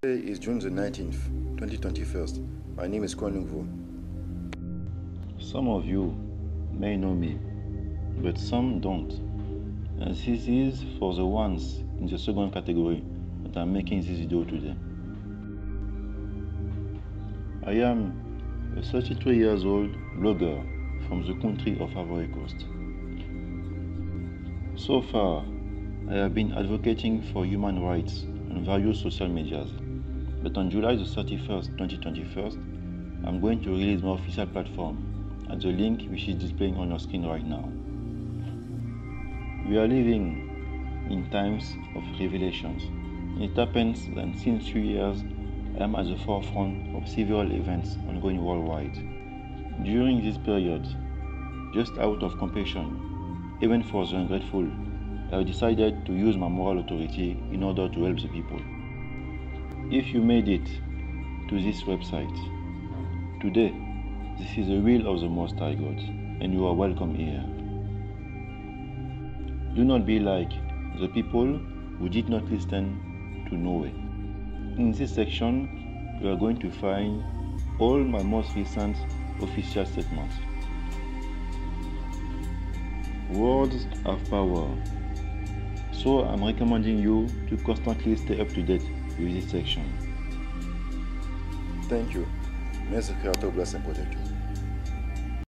Today is June the 19th, 2021. My name is Kwan Lungvo. Some of you may know me, but some don't. And this is for the ones in the second category that are making this video today. I am a 33 years old blogger from the country of Ivory Coast. So far, I have been advocating for human rights on various social medias, but on July the 31st, 2021, I'm going to release my official platform at the link which is displaying on your screen right now. We are living in times of revelations. It happens that since 3 years, I am at the forefront of several events ongoing worldwide. During this period, just out of compassion, even for the ungrateful, I have decided to use my moral authority in order to help the people. If you made it to this website, today, this is the will of the Most High God, and you are welcome here. Do not be like the people who did not listen to Noah. In this section, you are going to find all my most recent official statements. Words have power, so I'm recommending you to constantly stay up to date with this section. Thank you. May the Creator bless and protect you.